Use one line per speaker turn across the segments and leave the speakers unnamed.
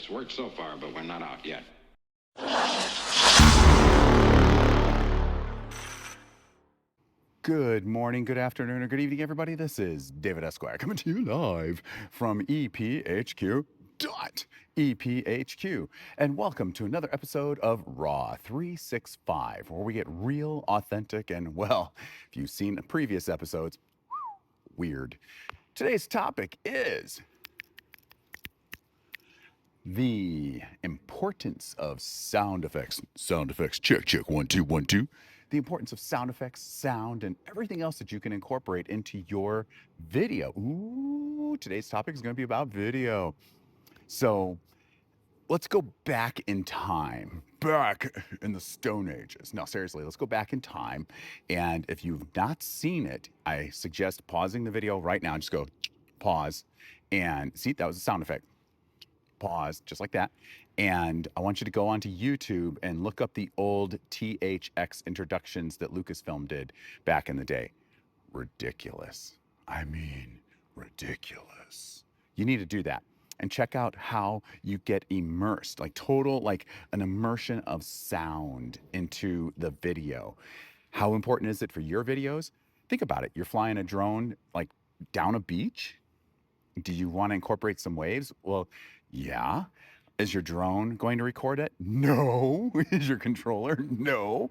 It's worked so far, but we're not out yet.
Good morning, good afternoon, or good evening, everybody. This is David Esquire coming to you live from EPHQ.EPHQ. And welcome to another episode of Raw 365, where we get real, authentic, and, well, if you've seen the previous episodes, weird. Today's topic is the importance of sound effects. Sound effects, check, check, 1, 2, 1, 2. The importance of sound effects, sound, and everything else that you can incorporate into your video. Ooh, today's topic is going to be about video. So let's go back in time, back in the Stone Ages. No, seriously, let's go back in time. And if you've not seen it, I suggest pausing the video right now. Just go pause and see, that was a sound effect. Pause, just like that. And I want you to go onto YouTube and look up the old THX introductions that Lucasfilm did back in the day. Ridiculous. I mean, ridiculous. You need to do that and check out how you get immersed, like total, like an immersion of sound into the video. How important is it for your videos? Think about it. You're flying a drone like down a beach. Do you want to incorporate some waves? Well, yeah. Is your drone going to record it? No. Is your controller? No.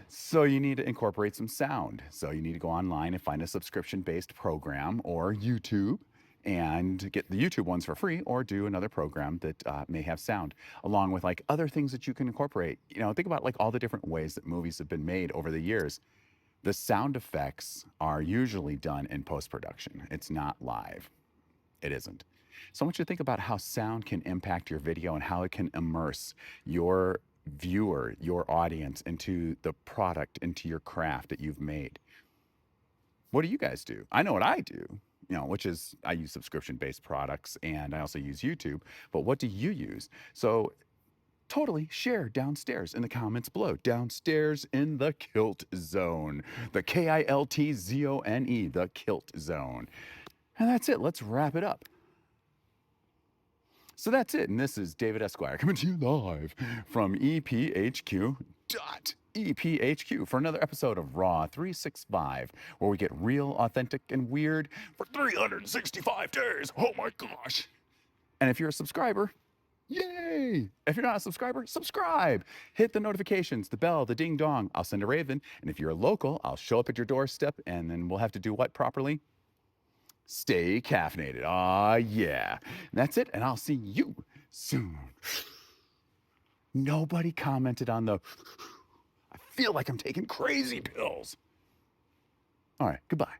So you need to incorporate some sound. So you need to go online and find a subscription-based program or YouTube and get the YouTube ones for free, or do another program that may have sound, along with like other things that you can incorporate. You know, think about like all the different ways that movies have been made over the years. The sound effects are usually done in post-production. It's not live. It isn't. So I want you to think about how sound can impact your video and how it can immerse your viewer, your audience into the product, into your craft that you've made. What do you guys do? I know what I do, you know, which is I use subscription-based products and I also use YouTube. But what do you use? So totally share downstairs in the comments below. Downstairs in the kilt zone. The KILTZONE, the kilt zone. And that's it. Let's wrap it up. So that's it. And this is David Esquire coming to you live from EPHQ.EPHQ for another episode of Raw 365, where we get real, authentic, and weird for 365 days. Oh my gosh. And if you're a subscriber, yay! If you're not a subscriber, subscribe. Hit the notifications, the bell, the ding dong. I'll send a raven. And if you're a local, I'll show up at your doorstep and then we'll have to do what properly? Stay caffeinated. Ah, yeah. And that's it. And I'll see you soon. Nobody commented on the, I feel like I'm taking crazy pills. All right. Goodbye.